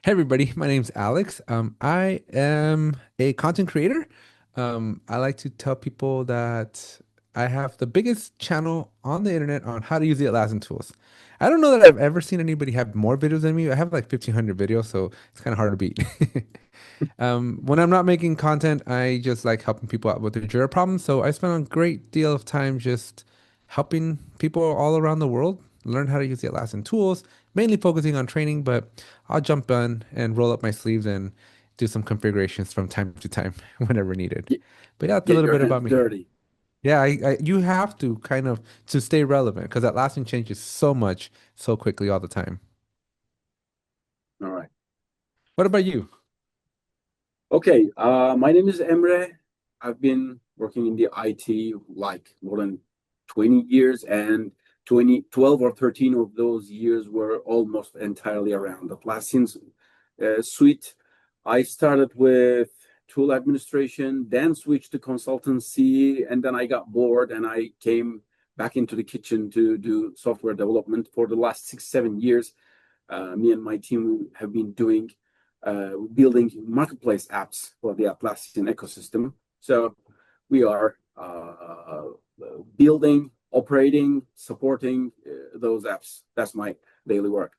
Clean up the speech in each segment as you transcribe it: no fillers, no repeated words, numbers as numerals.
Hey everybody, my name's Alex. I am a content creator. I like to tell people that I have the biggest channel on the internet on how to use the Atlassian tools. I don't know that I've ever seen anybody have more videos than me. I have like 1,500 videos, so it's kind of hard to beat. When I'm not making content, I just like helping people out with their Jira problems. So I spend a great deal of time just helping people all around the world learn how to use the Atlassian tools, mainly focusing on training, but I'll jump in and roll up my sleeves and do some configurations from time to time whenever needed. Get, But yeah, that's a get little your bit hands about me. dirty. Yeah, you have to kind of to stay relevant because Atlassian changes so much so quickly all the time. All right. What about you? Okay. My name is Emre. I've been working in the IT like more than 20 years, and 12 or 13 of those years were almost entirely around Atlassian's suite. I started with tool administration, then switched to consultancy, and then I got bored and I came back into the kitchen to do software development for the last 6, 7 years. Me and my team have been doing building marketplace apps for the Atlassian ecosystem. So we are building, operating, supporting those apps. That's my daily work.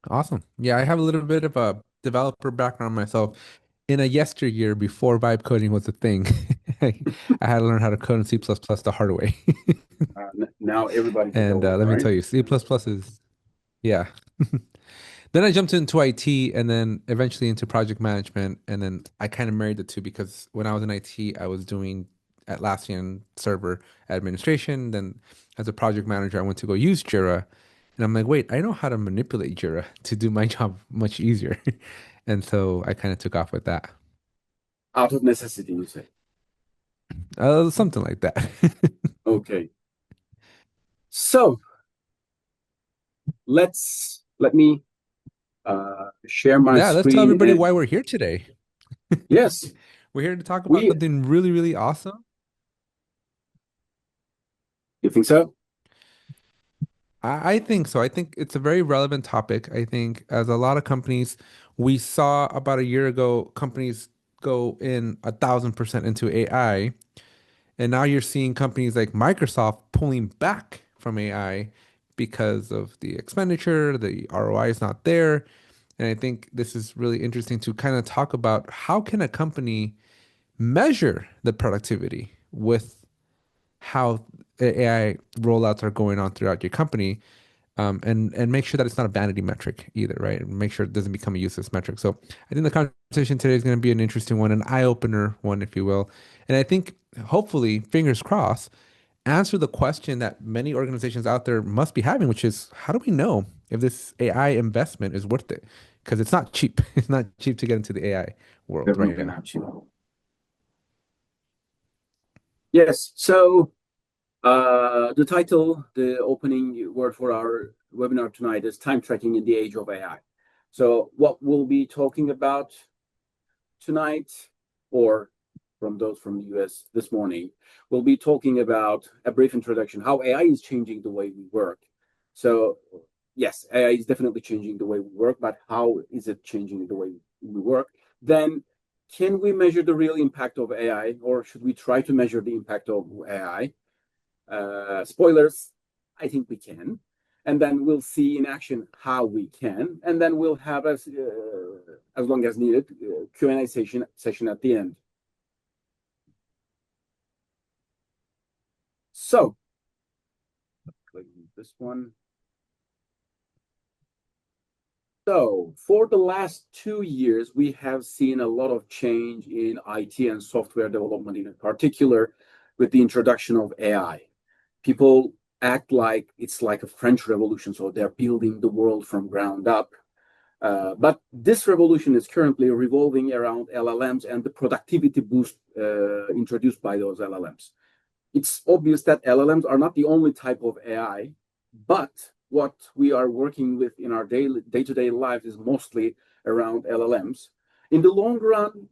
Awesome. Yeah, I have a little bit of a developer background myself. In a yesteryear before vibe coding was a thing, I, I had to learn how to code in C++ the hard way. Now everybody's a And developer, let me right? tell you, C++ is, yeah. Then I jumped into IT and then eventually into project management. And then I kind of married the two because when I was in IT, I was doing Atlassian server administration. Then as a project manager, I went to go use Jira. And I'm like, wait, I know how to manipulate Jira to do my job much easier. And so I kind of took off with that. Out of necessity, you say. Something like that. Okay. So let me share my Yeah, let's tell screen everybody and why we're here today. yes, We're here to talk about we something really, really awesome. you think so? I think so. I think it's a very relevant topic. I think as a lot of companies, we saw about a year ago, companies go in 1,000% into AI, and now you're seeing companies like Microsoft pulling back from AI because of the expenditure, the ROI is not there. And I think this is really interesting to kind of talk about how can a company measure the productivity with how AI rollouts are going on throughout your company, and make sure that it's not a vanity metric either, right? And make sure it doesn't become a useless metric. So I think the conversation today is going to be an interesting one, an eye opener one, if you will. And I think hopefully, fingers crossed, answer the question that many organizations out there must be having, which is how do we know if this AI investment is worth it? Because it's not cheap. It's not cheap to get into the AI world right Definitely now. not you. Yes. So the title, the opening word for our webinar tonight is time tracking in the age of AI. So what we'll be talking about tonight, or from those from the US this morning, we'll be talking about a brief introduction, how AI is changing the way we work. So yes, AI is definitely changing the way we work, but how is it changing the way we work? Then can we measure the real impact of AI, or should we try to measure the impact of AI? Spoilers, I think we can. And then we'll see in action how we can. And then we'll have, as long as needed, Q&A session at the end. So, click this one. So, for the last 2 years, we have seen a lot of change in IT and software development, in particular with the introduction of AI. People act like it's like a French Revolution, so they're building the world from ground up. But this revolution is currently revolving around LLMs and the productivity boost introduced by those LLMs. It's obvious that LLMs are not the only type of AI, but what we are working with in our day-to-day life is mostly around LLMs. In the long run,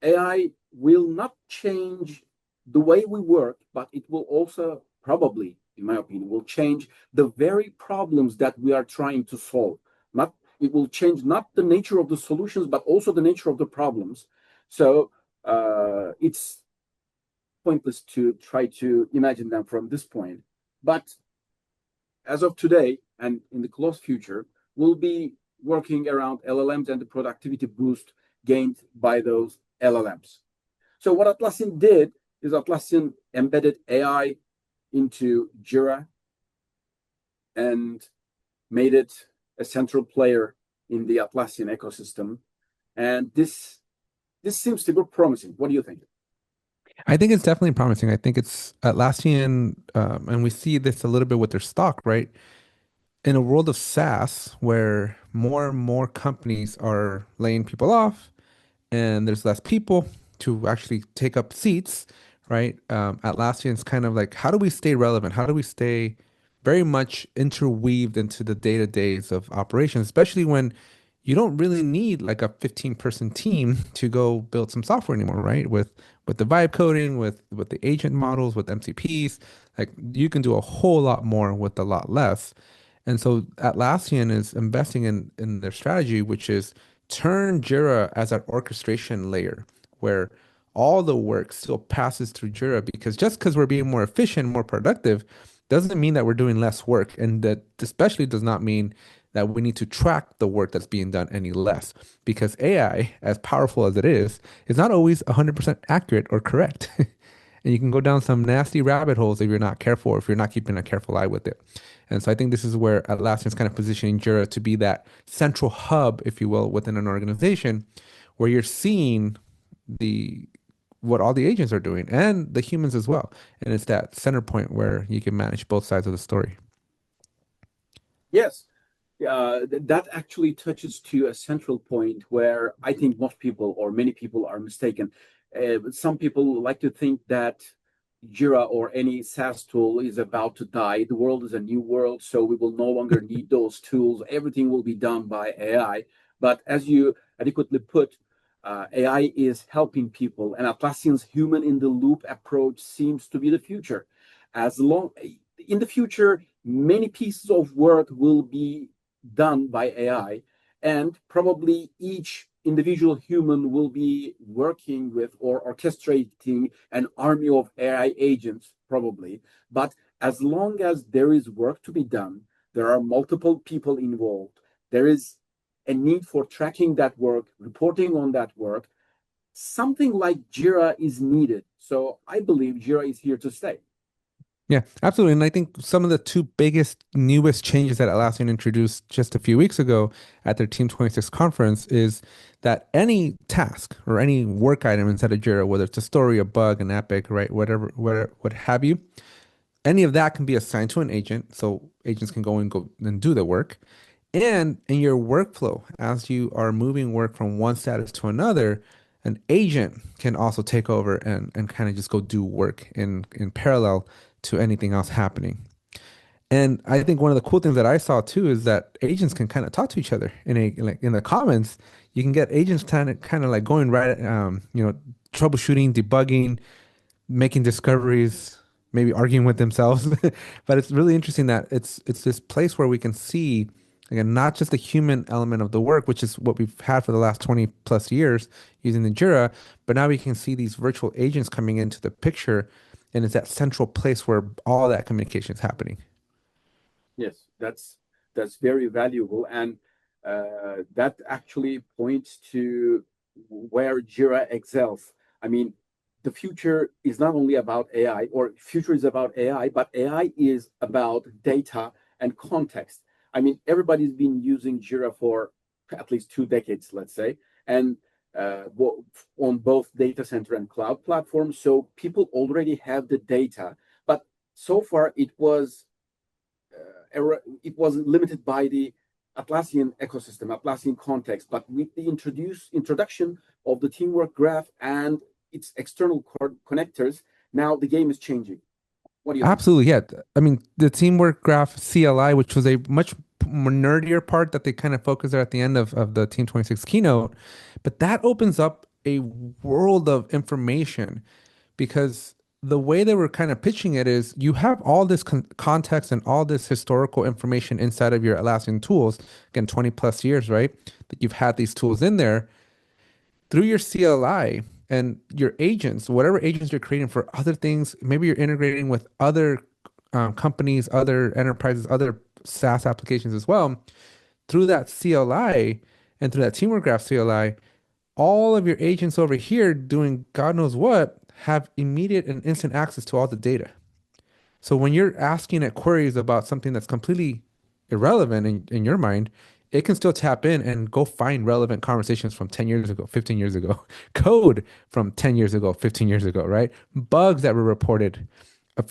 AI will not change the way we work, but it will also probably, in my opinion, will change the very problems that we are trying to solve. Not It will change not the nature of the solutions, but also the nature of the problems. So it's pointless to try to imagine them from this point. But as of today and in the close future, we'll be working around LLMs and the productivity boost gained by those LLMs. So what Atlassian did is Atlassian embedded AI into Jira and made it a central player in the Atlassian ecosystem. And this seems to be promising. What do you think? I think it's definitely promising. I think it's Atlassian, and we see this a little bit with their stock, right? In a world of SaaS where more and more companies are laying people off and there's less people to actually take up seats, right? Atlassian's kind of like, how do we stay relevant? How do we stay very much interweaved into the day-to-days of operations, especially when you don't really need like a 15-person team to go build some software anymore, right? With the vibe coding, with the agent models, with MCPs, like you can do a whole lot more with a lot less. And so Atlassian is investing in their strategy, which is turn Jira as an orchestration layer where all the work still passes through Jira because just because we're being more efficient, more productive, doesn't mean that we're doing less work. And that especially does not mean that we need to track the work that's being done any less because AI, as powerful as it is not always 100% accurate or correct. And you can go down some nasty rabbit holes if you're not careful or if you're not keeping a careful eye with it. And so I think this is where Atlassian's kind of positioning Jira to be that central hub, if you will, within an organization where you're seeing the what all the agents are doing and the humans as well. And it's that center point where you can manage both sides of the story. Yes, that actually touches to a central point where I think most people or many people are mistaken. Some people like to think that Jira or any SaaS tool is about to die. The world is a new world, so we will no longer need those tools. Everything will be done by AI. But as you adequately put, AI is helping people, and Atlassian's human in the loop approach seems to be the future. As long in the future, many pieces of work will be done by AI, and probably each individual human will be working with or orchestrating an army of AI agents, probably. But as long as there is work to be done, there are multiple people involved, there is a need for tracking that work, reporting on that work. Something like Jira is needed. So I believe Jira is here to stay. Yeah, absolutely. And I think some of the two biggest, newest changes that Atlassian introduced just a few weeks ago at their Team 26 conference is that any task or any work item inside of Jira, whether it's a story, a bug, an epic, right, whatever, what have you, any of that can be assigned to an agent. So agents can go and do the work. And in your workflow, as you are moving work from one status to another, an agent can also take over and kind of just go do work in parallel to anything else happening. And I think one of the cool things that I saw too is that agents can kind of talk to each other in a like in the comments. You can get agents kind of like going right, troubleshooting, debugging, making discoveries, maybe arguing with themselves. But it's really interesting that it's this place where we can see again not just the human element of the work, which is what we've had for the last 20 plus years using the Jira, but now we can see these virtual agents coming into the picture, and it's that central place where all that communication is happening. Yes, that's very valuable, and that actually points to where Jira excels. I mean, the future is not only about AI, or future is about AI, but AI is about data and context. I mean, everybody's been using Jira for at least 2 decades, let's say, and on both data center and cloud platforms. So people already have the data, but so far it was limited by the Atlassian ecosystem, Atlassian context. But with the introduction of the teamwork graph and its external connectors, now the game is changing. What do you think? Absolutely, yeah. I mean, the teamwork graph CLI, which was a much more nerdier part that they kind of focused on at the end of the Team 26 keynote, but that opens up a world of information because the way they were kind of pitching it is you have all this context and all this historical information inside of your Atlassian tools, again, 20 plus years, right? That you've had these tools in there through your CLI and your agents, whatever agents you're creating for other things. Maybe you're integrating with other companies, other enterprises, other SaaS applications as well. Through that CLI and through that Teamwork Graph CLI, all of your agents over here doing God knows what have immediate and instant access to all the data. So when you're asking it queries about something that's completely irrelevant in your mind, it can still tap in and go find relevant conversations from 10 years ago, 15 years ago, code from 10 years ago, 15 years ago, right? Bugs that were reported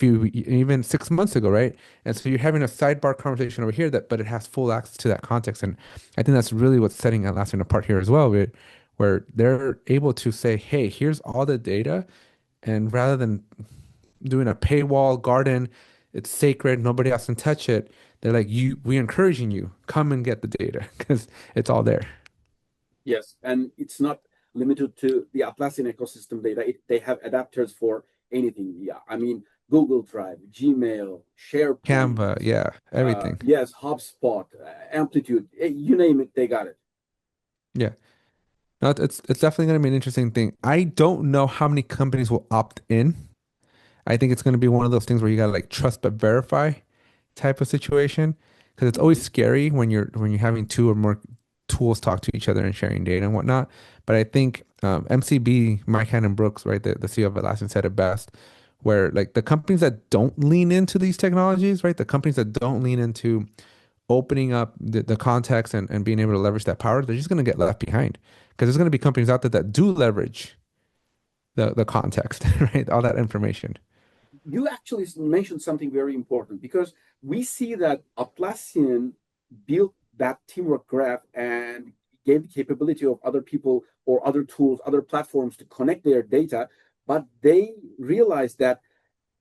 even 6 months ago, right? And so you're having a sidebar conversation over here but it has full access to that context. And I think that's really what's setting Atlassian apart here as well, where they're able to say, hey, here's all the data. And rather than doing a paywall garden, it's sacred, nobody else can touch it. They're like, we're encouraging you, come and get the data because it's all there. Yes, and it's not limited to the Atlassian ecosystem data. They have adapters for anything. Yeah, I mean, Google Drive, Gmail, SharePoint, Canva, yeah, everything. yes, HubSpot, Amplitude, you name it, they got it. Yeah. No, it's definitely going to be an interesting thing. I don't know how many companies will opt in. I think it's going to be one of those things where you got to like trust but verify type of situation because it's always Mhm. scary when you're having two or more tools talk to each other and sharing data and whatnot. But I think MCB, Mike Hannon Brooks, right, the CEO of Atlassian said it best, where like the companies that don't lean into these technologies, right, the companies that don't lean into opening up the context and being able to leverage that power, they're just going to get left behind because there's going to be companies out there that do leverage the context, right, all that information. You actually mentioned something very important because we see that Atlassian built that teamwork graph and gave the capability of other people or other tools, other platforms to connect their data, but they realized that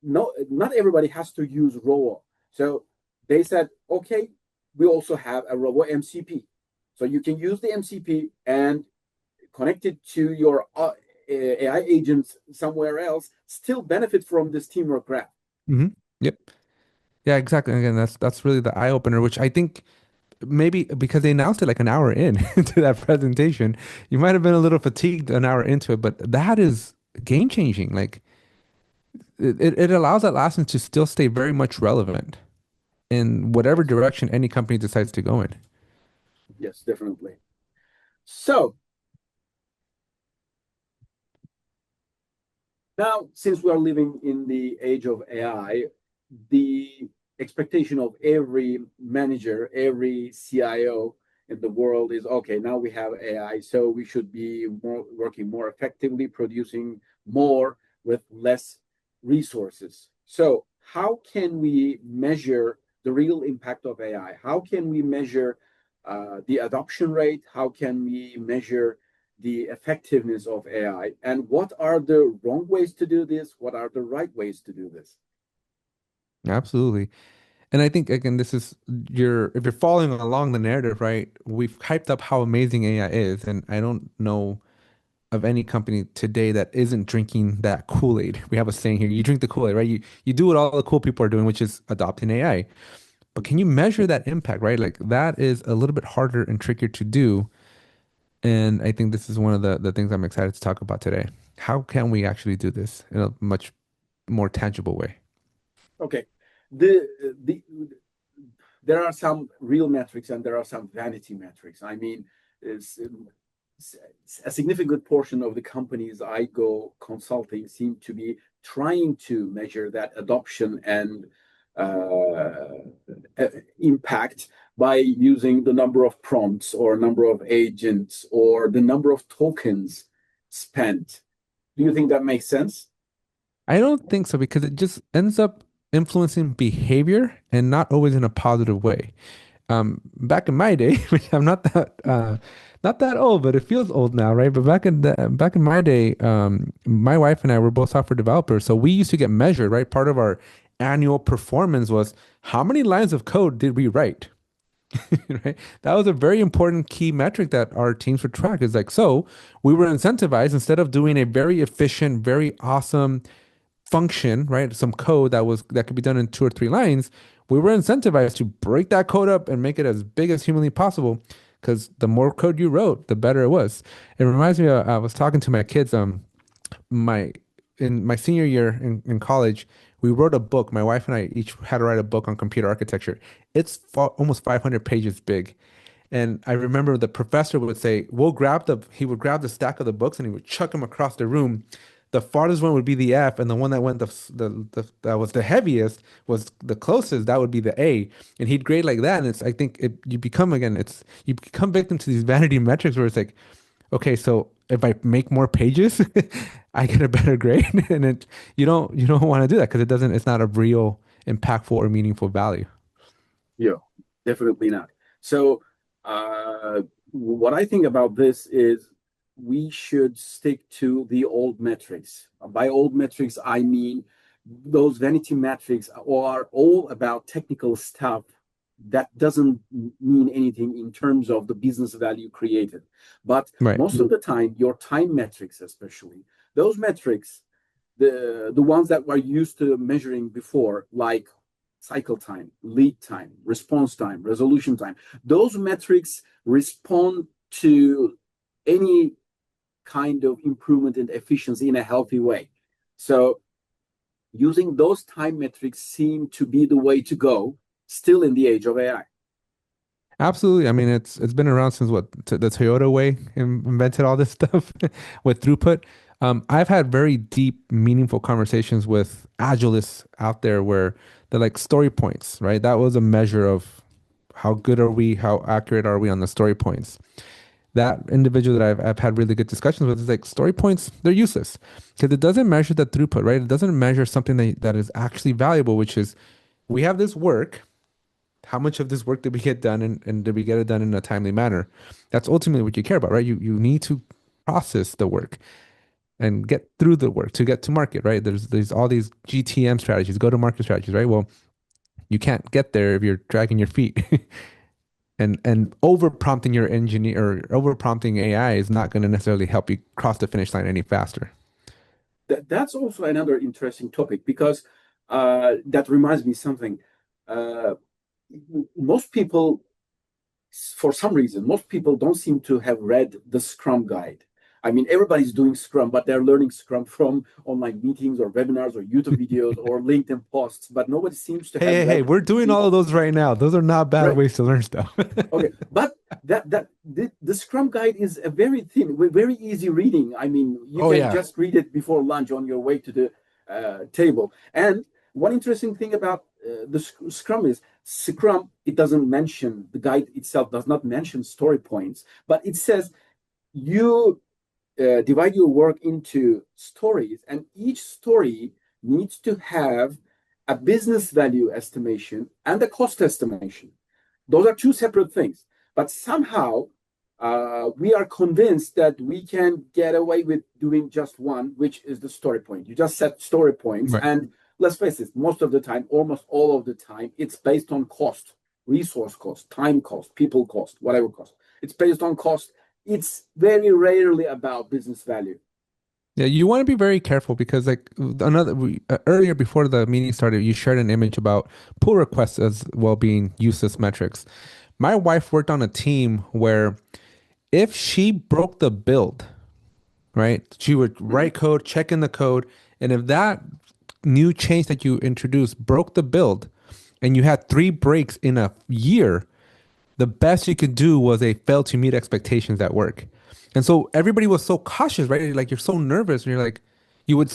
not everybody has to use Rovo. So they said, okay, we also have a Rovo MCP. So you can use the MCP and connect it to your AI agents somewhere else, still benefit from this teamwork graph. Hmm. Yep. Yeah, exactly. Again, that's really the eye opener, which I think maybe because they announced it like an hour in to that presentation, you might have been a little fatigued an hour into it, but that is game changing. Like it allows Atlassian to still stay very much relevant in whatever Yes, direction any company decides to go in. yes, definitely. So now, since we are living in the age of AI, the expectation of every manager, every CIO in the world is okay, now we have AI, so we should be working more effectively, producing more with less resources. So, how can we measure the real impact of AI? How can we measure the adoption rate? How can we measure the effectiveness of AI, and what are the wrong ways to do this? What are the right ways to do this? Absolutely. And I think again, this is if you're following along the narrative, right? We've hyped up how amazing AI is, and I don't know of any company today that isn't drinking that Kool-Aid. We have a saying here, you drink the Kool-Aid, right? You do what all the cool people are doing, which is adopting AI. But can you measure that impact, right? Like that is a little bit harder and trickier to do. And I think this is one of the things I'm excited to talk about today. How can we actually do this in a much more tangible way? Okay, the there are some real metrics and there are some vanity metrics. I mean, it's, a significant portion of the companies I go consulting seem to be trying to measure that adoption and impact by using the number of prompts or number of agents or the number of tokens spent. Do you think that makes sense? I don't think so because it just ends up influencing behavior and not always in a positive way. Back in my day, which I'm not that old, but it feels old now, right? But back in my day, my wife and I were both software developers, so we used to get measured, right? Part of our annual performance was how many lines of code did we write, right? That was a very important key metric that our teams would track. Is like, so we were incentivized instead of doing a very efficient, very awesome function, right? Some code that could be done in 2 or 3 lines, we were incentivized to break that code up and make it as big as humanly possible. Because the more code you wrote, the better it was. It reminds me of, I was talking to my kids, my in my senior year in college, we wrote a book. My wife and I each had to write a book on computer architecture. It's almost 500 pages big. And I remember the professor would say, he would grab the stack of the books and he would chuck them across the room. The farthest one would be the F, and the one that went that was the heaviest was the closest. That would be the A, and he'd grade like that. And I think you become victim to these vanity metrics where it's like, okay, so if I make more pages, I get a better grade, and you don't want to do that because it's not a real impactful or meaningful value. Yeah, definitely not. So, uh, what I think about this is we should stick to the old metrics. By old metrics, I mean those vanity metrics are all about technical stuff that doesn't mean anything in terms of the business value created. But Right. most of the time, your time metrics, especially those metrics, the ones that were used to measuring before, like cycle time, lead time, response time, resolution time. Those metrics respond to any kind of improvement in efficiency in a healthy way. So using those time metrics seem to be the way to go still in the age of AI. Absolutely. I mean, it's been around since the Toyota way invented all this stuff with throughput. I've had very deep, meaningful conversations with agilists out there where they're like story points, right? That was a measure of how good are we, how accurate are we on the story points. That individual that I've had really good discussions with is like story points, they're useless because it doesn't measure the throughput, right? It doesn't measure something that is actually valuable, which is we have this work. How much of this work did we get done, and did we get it done in a timely manner? That's ultimately what you care about, right? You need to process the work and get through the work to get to market, right? There's all these GTM strategies, go to market strategies, right? Well, you can't get there if you're dragging your feet. And over prompting your engineer or over prompting AI is not going to necessarily help you cross the finish line any faster. That's also another interesting topic because that reminds me something. Uh, Most people, for some reason, most people don't seem to have read the Scrum guide. I mean, everybody's doing Scrum, but they're learning Scrum from online meetings or webinars or YouTube videos or LinkedIn posts, but nobody seems to Hey, have hey, hey, read we're doing the all of those right now. Those are not bad right. ways to learn stuff. Okay, but the Scrum guide is a very thin, very easy reading. I mean, you Oh can yeah. just read it before lunch on your way to the table. And one interesting thing about the Scrum is Scrum. It doesn't mention the guide itself does not mention story points, but it says you divide your work into stories, and each story needs to have a business value estimation and a cost estimation. Those are two separate things. But somehow we are convinced that we can get away with doing just one, which is the story point. You just set story points. Right. And let's face it, most of the time, almost all of the time, it's based on cost, resource cost, time cost, people cost, whatever cost. It's based on cost. It's very rarely about business value. Yeah, you want to be very careful because like earlier before the meeting started, you shared an image about pull requests as well being useless metrics. My wife worked on a team where if she broke the build, right, she would Mhm. write code, check in the code, and if that new change that you introduced broke the build and you had 3 breaks in a year, the best you could do was a fail to meet expectations at work. And so everybody was so cautious, right? Like you're so nervous and you're like, you would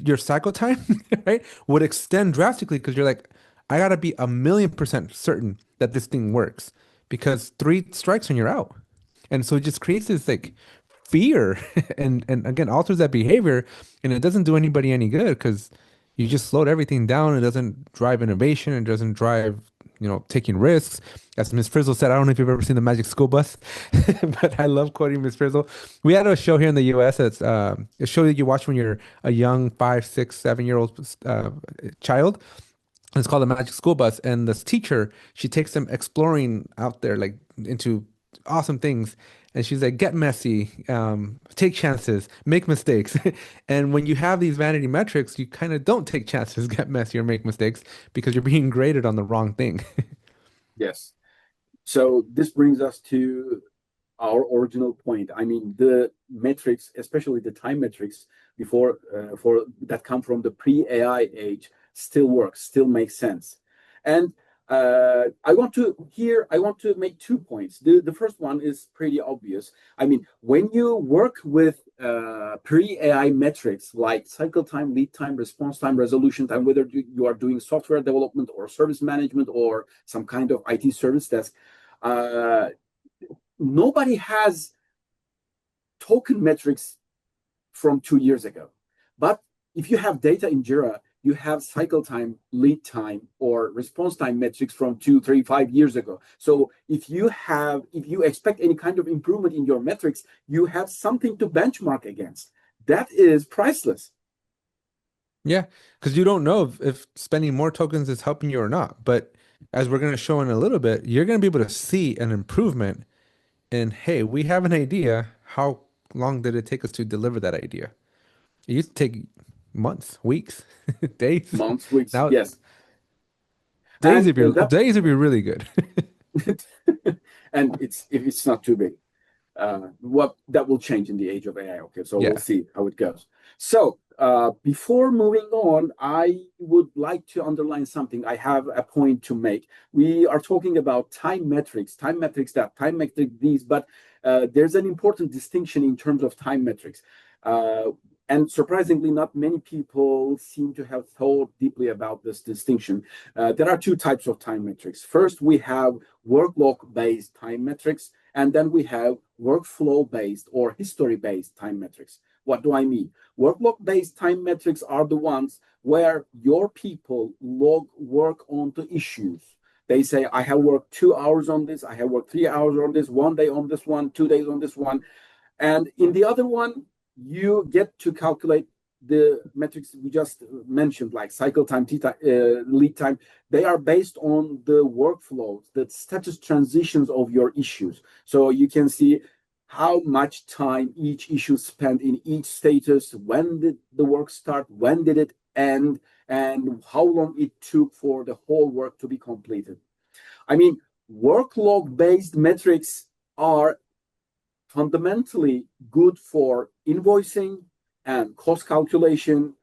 your cycle time, right? Would extend drastically because you're like, I gotta be 1,000,000% certain that this thing works because 3 strikes and you're out. And so it just creates this like fear and again alters that behavior and it doesn't do anybody any good because you just slowed everything down. It doesn't drive innovation. It doesn't drive, taking risks. As Miss Frizzle said, I don't know if you've ever seen the Magic School Bus, but I love quoting Miss Frizzle. We had a show here in the U.S. That's a show that you watch when you're a young 5, 6, 7-year-old child. It's called the Magic School Bus, and this teacher she takes them exploring out there, like into awesome things. And she's like, get messy, take chances, make mistakes. And when you have these vanity metrics, you kind of don't take chances, get messy, or make mistakes because you're being graded on the wrong thing. Yes. So this brings us to our original point. I mean, the metrics, especially the time metrics before for that come from the pre-AI age, still works, still makes sense. And I want to make 2 points. The first one is pretty obvious. I mean, when you work with pre-AI metrics like cycle time, lead time, response time, resolution time, whether you are doing software development or service management or some kind of IT service desk, uh, nobody has token metrics from 2 years ago. But if you have data in Jira, you have cycle time, lead time, or response time metrics from 2, 3, 5 years ago. So if you expect any kind of improvement in your metrics, you have something to benchmark against. That is priceless. Yeah, because you don't know if spending more tokens is helping you or not. But as we're going to show in a little bit, you're going to be able to see an improvement in, hey, we have an idea. How long did it take us to deliver that idea? It used to take months, weeks, days. Months, weeks, Now yes. And that days if you're really good. and it's if it's not too big. What that will change in the age of AI. Okay, so we'll Yeah. see how it goes. So before moving on, I would like to underline something. I have a point to make. We are talking about time metrics that, time metric these, but there's an important distinction in terms of time metrics. Uh, and surprisingly, not many people seem to have thought deeply about this distinction. There are two types of time metrics. First, we have workload-based time metrics, and then we have workflow based or history based time metrics. What do I mean? Workload based time metrics are the ones where your people log work onto issues. They say, I have worked 2 hours on this, I have worked 3 hours on this, 1 day on this one, 2 days on this one. And in the other one, you get to calculate the metrics we just mentioned, like cycle time, lead time. They are based on the workflows, the status transitions of your issues. So you can see how much time each issue spent in each status, when did the work start, when did it end, and how long it took for the whole work to be completed. I mean, workload based metrics are fundamentally good for invoicing and cost calculation,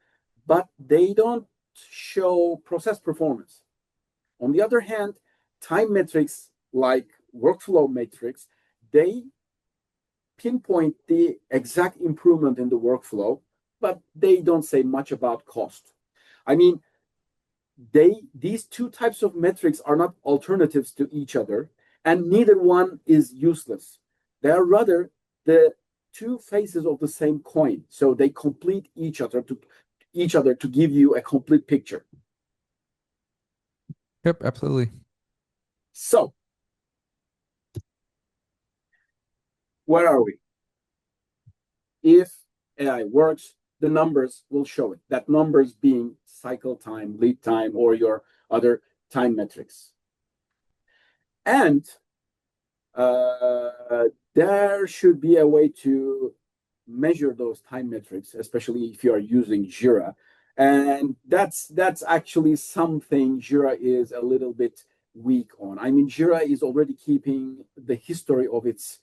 but they don't show process performance. On the other hand, time metrics like workflow metrics, they pinpoint the exact improvement in the workflow, but they don't say much about cost. I mean, these two types of metrics are not alternatives to each other, and neither one is useless. They are rather the two faces of the same coin. So they complete each other to give you a complete picture. Yep, absolutely. So where are we? If AI works, the numbers will show it. That numbers being cycle time, lead time, or your other time metrics. And there should be a way to measure those time metrics, especially if you are using Jira. And that's actually something Jira is a little bit weak on. I mean, Jira is already keeping the history of its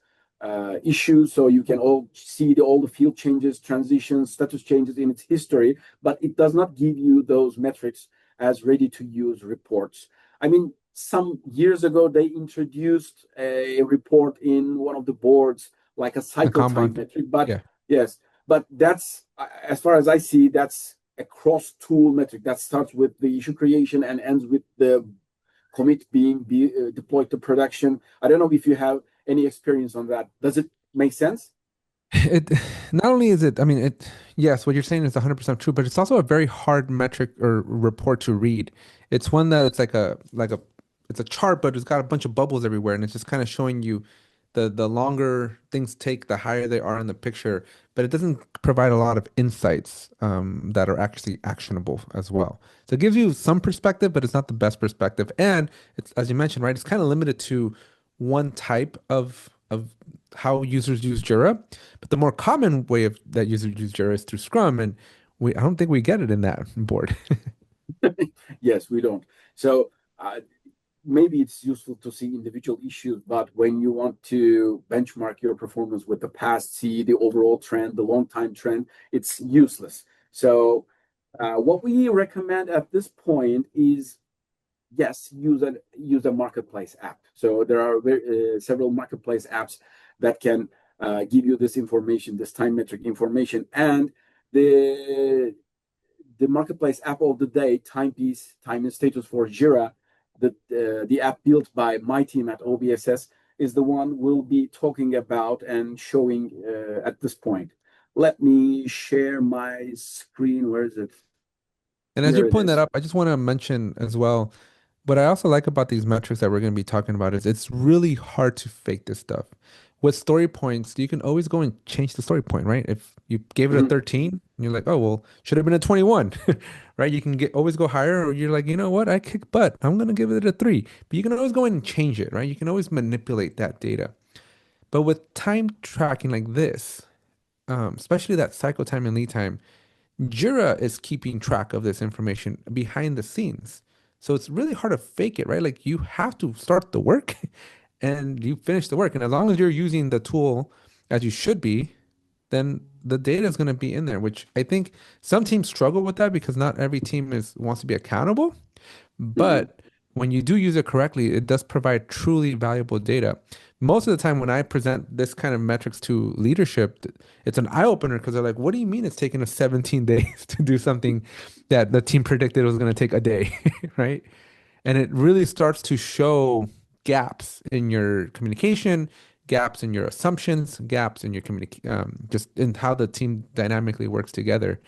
issues, so you can all see all the field changes, transitions, status changes in its history, but it does not give you those metrics as ready to use reports. I mean, some years ago, they introduced a report in one of the boards, like a The cycle time Kanban. metric. But Yeah. yes, but that's, as far as I see, that's a cross tool metric that starts with the issue creation and ends with the commit being deployed to production. I don't know if you have any experience on that. Does it make sense? It not only is it, I mean, yes, what you're saying is 100% true, but it's also a very hard metric or report to read. It's one that it's it's a chart, but it's got a bunch of bubbles everywhere, and it's just kind of showing you the longer things take, the higher they are in the picture, but it doesn't provide a lot of insights that are actually actionable as well. So it gives you some perspective, but it's not the best perspective. And it's, as you mentioned, right, it's kind of limited to one type of of how users use Jira, but the more common way of that users use Jira is through Scrum, and I don't think we get it in that board. Yes, we don't. So maybe it's useful to see individual issues, but when you want to benchmark your performance with the past, see the overall trend, the long time trend, it's useless. So what we recommend at this point is yes, use a marketplace app. So there are several marketplace apps that can give you this information, this time metric information, and the the marketplace app of the day, Timepiece, Time and Status for Jira, the app built by my team at OBSS, is the one we'll be talking about and showing at this point. Let me share my screen. Where is it? And as you're Here it pulling that is. up, I just want to mention as well, what I also like about these metrics that we're going to be talking about is it's really hard to fake this stuff. With story points, you can always go and change the story point, right? If you gave it a Mhm. 13 and you're like, oh, well, should have been a 21, right? You can always go higher, or you're like, you know what? I kick butt. I'm going to give it a 3. But you can always go in and change it, right? You can always manipulate that data. But with time tracking like this, especially that cycle time and lead time, Jira is keeping track of this information behind the scenes. So it's really hard to fake it, right? Like you have to start the work and you finish the work. And as long as you're using the tool as you should be, then the data is going to be in there, which I think some teams struggle with that because not every team is wants to be accountable. Mhm. But when you do use it correctly, it does provide truly valuable data. Most of the time, when I present this kind of metrics to leadership, it's an eye opener because they're like, "What do you mean it's taking us 17 days to do something that the team predicted was going to take a day?" Right? And it really starts to show gaps in your communication, gaps in your assumptions, gaps in your just in how the team dynamically works together.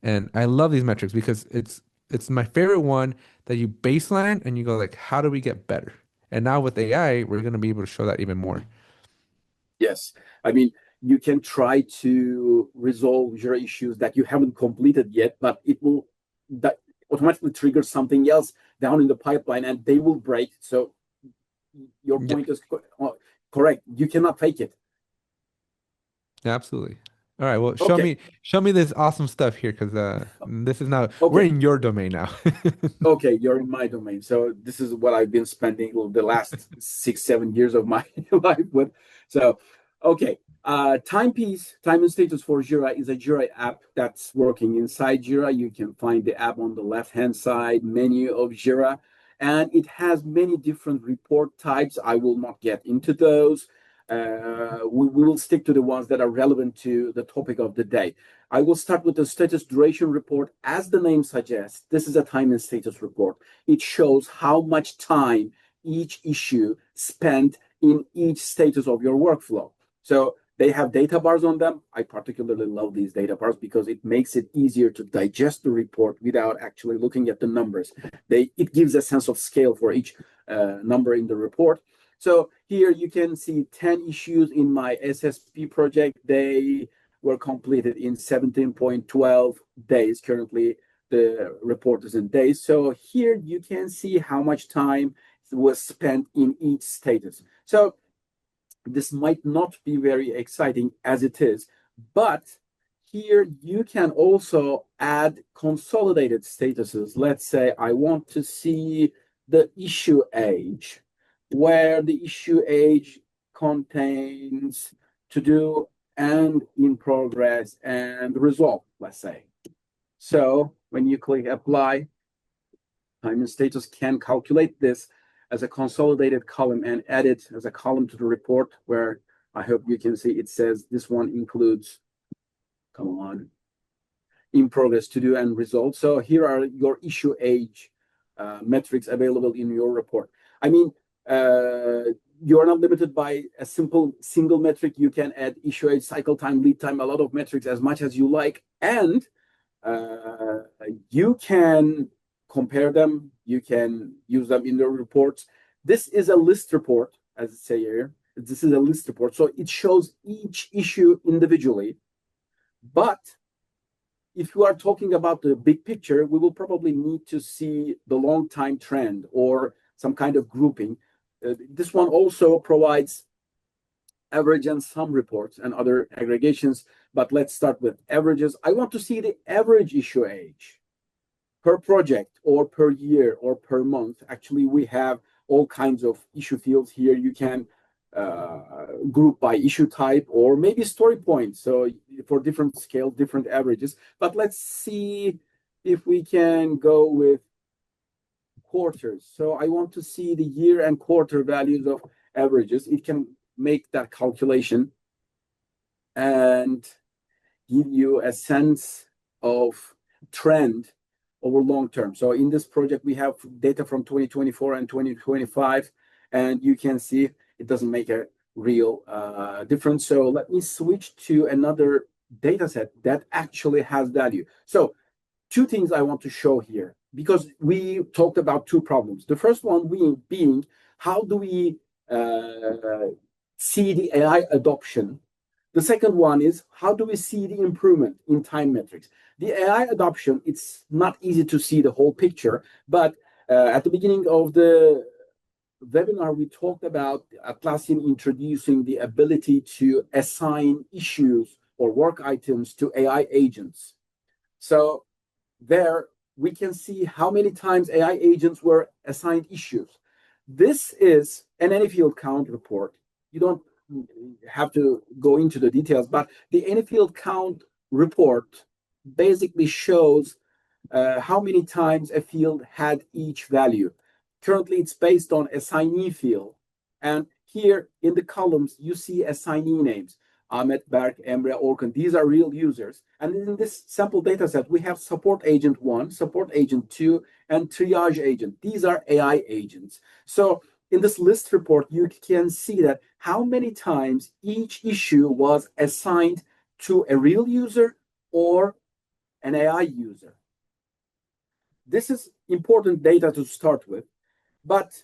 And I love these metrics because it's my favorite one that you baseline and you go like, how do we get better? And now with AI, we're going to be able to show that even more. Yes. I mean, you can try to resolve your issues that you haven't completed yet, but it will that automatically trigger something else down in the pipeline and they will break. So your Yeah, point is correct. You cannot fake it. absolutely. All right, well, Okay. show me this awesome stuff here because this is now we're Okay. in your domain now. Okay, you're in my domain. So this is what I've been spending the last 6, 7 years of my life with. So, okay. Timepiece, Time and Status for Jira is a Jira app that's working inside Jira. You can find the app on the left-hand side menu of Jira, and it has many different report types. I will not get into those. We will stick to the ones that are relevant to the topic of the day. I will start with the status duration report. As the name suggests, this is a time and status report. It shows how much time each issue spent in each status of your workflow. So they have data bars on them. I particularly love these data bars because it makes it easier to digest the report without actually looking at the numbers. It gives a sense of scale for each number in the report. So here you can see 10 issues in my SSP project. They were completed in 17.12 days. Currently, the report is in days. So here you can see how much time was spent in each status. So this might not be very exciting as it is, but here you can also add consolidated statuses. Let's say I want to see the issue age, where the issue age contains to do and in progress and resolve, let's say. So when you click apply, time and status can calculate this as a consolidated column and add it as a column to the report where I hope you can see it says this one includes, come on, in progress, to do, and result. So here are your issue age metrics available in your report. I mean, you are not limited by a simple single metric. You can add issue age, cycle time, lead time, a lot of metrics as much as you like. And uh, you can compare them. You can use them in the reports. This is a list report, as it say here. This is a list report. So it shows each issue individually. But if you are talking about the big picture, we will probably need to see the long time trend or some kind of grouping. This one also provides average and sum reports and other aggregations, but let's start with averages. I want to see the average issue age per project or per year or per month. Actually, we have all kinds of issue fields here. You can group by issue type or maybe story points. So for different scale, different averages. But let's see if we can go with quarters. So I want to see the year and quarter values of averages. It can make that calculation and give you a sense of trend over long term. So in this project, we have data from 2024 and 2025, and you can see it doesn't make a real difference. So let me switch to another data set that actually has value. So two things I want to show here, because we talked about two problems. The first one being how do we see the AI adoption? The second one is how do we see the improvement in time metrics? The AI adoption, it's not easy to see the whole picture, but at the beginning of the webinar, we talked about Atlassian introducing the ability to assign issues or work items to AI agents. So there we can see how many times AI agents were assigned issues. This is an any field count report. You don't have to go into the details, but the any field count report basically shows how many times a field had each value. Currently, it's based on assignee field. And here in the columns, you see assignee names. Ahmet, Berk, Emre, Orkun. These are real users. And in this sample data set, we have support agent 1, support agent 2, and triage agent. These are AI agents. So in this list report, you can see that how many times each issue was assigned to a real user or an AI user. This is important data to start with. But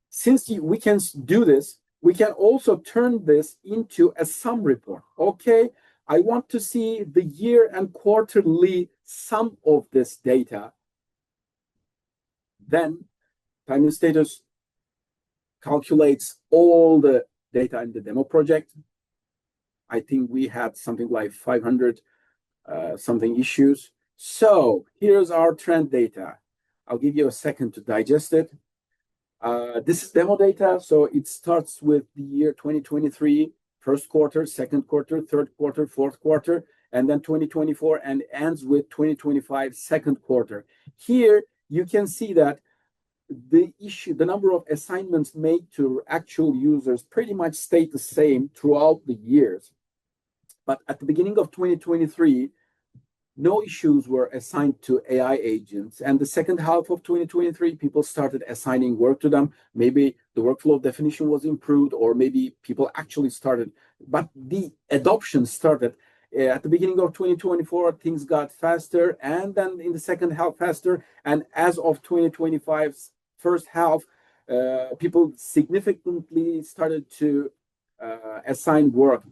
since we can do this, we can also turn this into a sum report. Okay, I want to see the year and quarterly sum of this data. Then time and status calculates all the data in the demo project. I think we had something like 500 something issues. So here's our trend data. I'll give you a second to digest it. This is demo data, so it starts with the year 2023, first quarter, second quarter, third quarter, fourth quarter, and then 2024, and ends with 2025, second quarter. Here, you can see that the number of assignments made to actual users pretty much stayed the same throughout the years. But at the beginning of 2023, no issues were assigned to AI agents. And the second half of 2023, people started assigning work to them. Maybe the workflow definition was improved, or maybe people actually started. But the adoption started at the beginning of 2024. Things got faster, and then in the second half faster. And as of 2025's first half, people significantly started to assign work.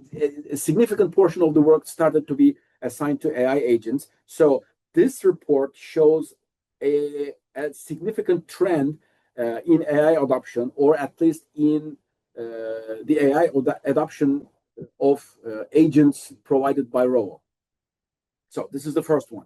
A significant portion of the work started to be assigned to AI agents. So this report shows a significant trend in AI adoption, or at least in the AI adoption of agents provided by Rovo. So this is the first one.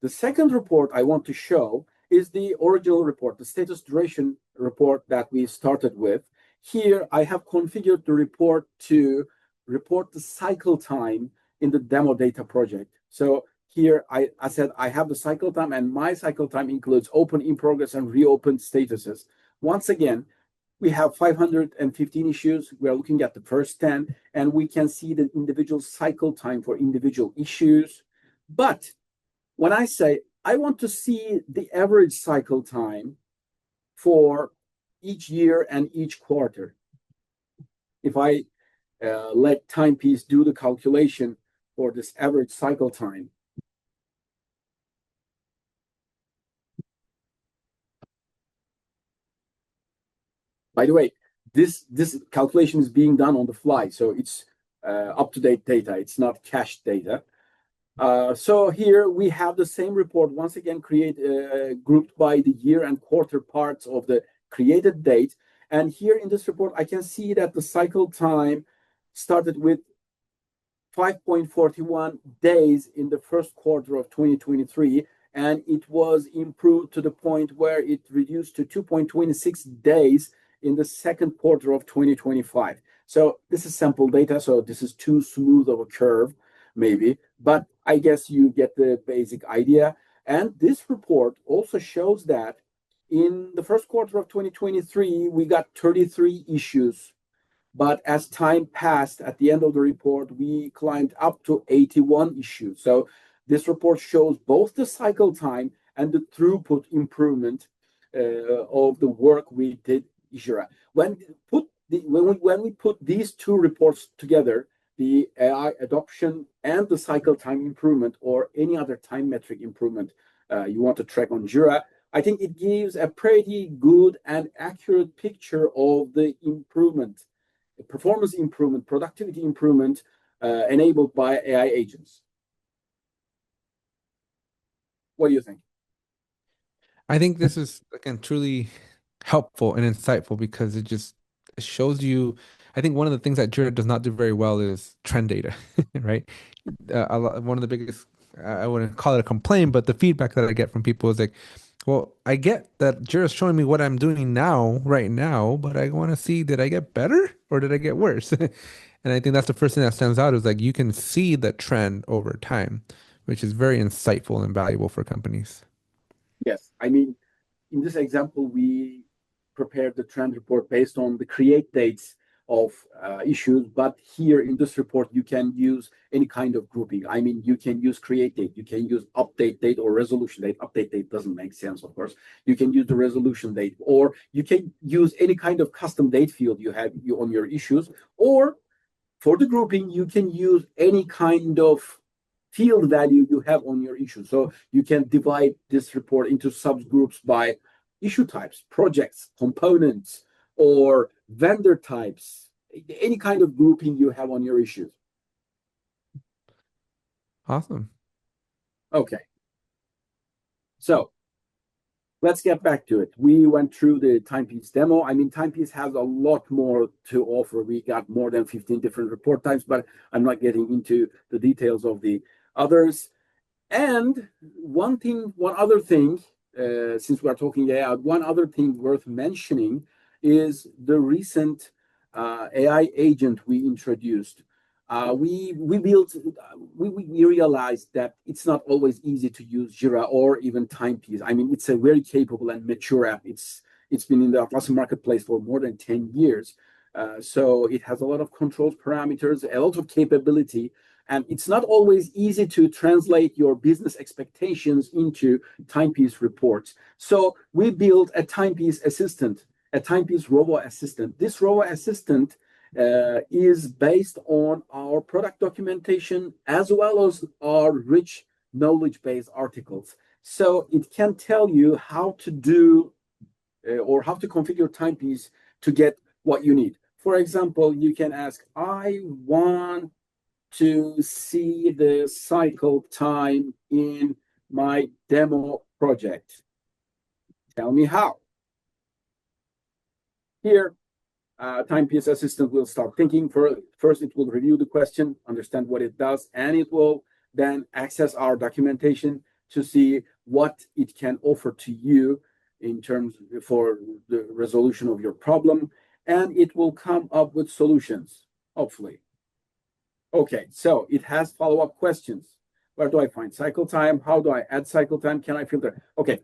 The second report I want to show is the original report, the status duration report that we started with. Here I have configured the report to report the cycle time in the demo data project. So here I said I have the cycle time, and my cycle time includes open, in progress, and reopened statuses. Once again, we have 515 issues. We are looking at the first 10, and we can see the individual cycle time for individual issues. But when I say I want to see the average cycle time for each year and each quarter, if I let Timepiece do the calculation for this average cycle time, by the way, this calculation is being done on the fly, so it's up-to-date data. It's not cached data. So here we have the same report, once again, grouped by the year and quarter parts of the created date. And here in this report, I can see that the cycle time started with 5.41 days in the first quarter of 2023, and it was improved to the point where it reduced to 2.26 days in the second quarter of 2025. So this is sample data, so this is too smooth of a curve, maybe, but I guess you get the basic idea. And this report also shows that in the first quarter of 2023, we got 33 issues, but as time passed, at the end of the report, we climbed up to 81 issues. So this report shows both the cycle time and the throughput improvement of the work we did in Jira. When we put these two reports together, the AI adoption and the cycle time improvement, or any other time metric improvement you want to track on Jira, I think it gives a pretty good and accurate picture of the improvement, performance improvement, productivity improvement enabled by AI agents. What do you think? I think this is again truly helpful and insightful because it shows you. I think one of the things that Jira does not do very well is trend data, right? One of the biggest, I wouldn't call it a complaint, but the feedback that I get from people is like, well, I get that Jira's showing me what I'm doing now, right now, but I want to see, did I get better or did I get worse? And I think that's the first thing that stands out is like you can see the trend over time, which is very insightful and valuable for companies. Yes, I mean, in this example, we prepared the trend report based on the create dates of issues. But here in this report, you can use any kind of grouping. I mean, you can use create date, you can use update date or resolution date. Update date doesn't make sense, of course. You can use the resolution date, or you can use any kind of custom date field you have on your issues. Or for the grouping, you can use any kind of field value you have on your issue. So you can divide this report into subgroups by issue types, projects, components, or vendor types, any kind of grouping you have on your issues. Awesome. Okay. So let's get back to it. We went through the Timepiece demo. I mean, Timepiece has a lot more to offer. We got more than 15 different report types, but I'm not getting into the details of the others. And one other thing, since we're talking AI, one other thing worth mentioning is the recent AI agent we introduced. We built, we realized that it's not always easy to use Jira or even Timepiece. I mean, it's a very capable and mature app. It's been in the Atlassian marketplace for more than 10 years. So it has a lot of controls parameters, a lot of capability, and it's not always easy to translate your business expectations into Timepiece reports. So we built a Timepiece assistant, a Timepiece robo assistant. This robo assistant is based on our product documentation as well as our rich knowledge base articles. So it can tell you how to do or how to configure Timepiece to get what you need. For example, you can ask, I want to see the cycle time in my demo project. Tell me how. Here, Timepiece Assistant will start thinking. First, it will review the question, understand what it does, and it will then access our documentation to see what it can offer to you in terms for the resolution of your problem, and it will come up with solutions, hopefully. Okay, so it has follow-up questions. Where do I find cycle time? How do I add cycle time? Can I filter? Okay,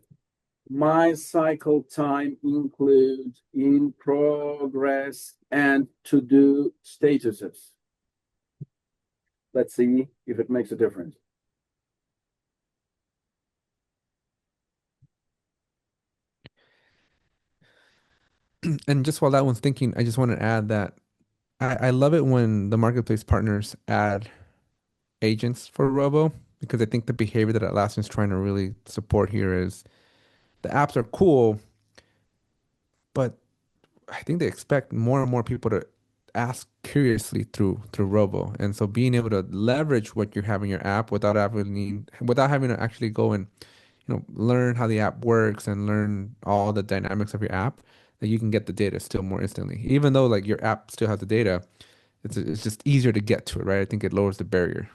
my cycle time includes in progress and to-do statuses. Let's see if it makes a difference. And just while that one's thinking, I just want to add that I love it when the marketplace partners add agents for Robo because I think the behavior that Atlassian's trying to really support here is the apps are cool, but I think they expect more and more people to ask curiously through Robo. And so being able to leverage what you have in your app without having to actually go and learn how the app works and learn all the dynamics of your app, that you can get the data still more instantly. Even though like your app still has the data, it's just easier to get to it, right? I think it lowers the barrier.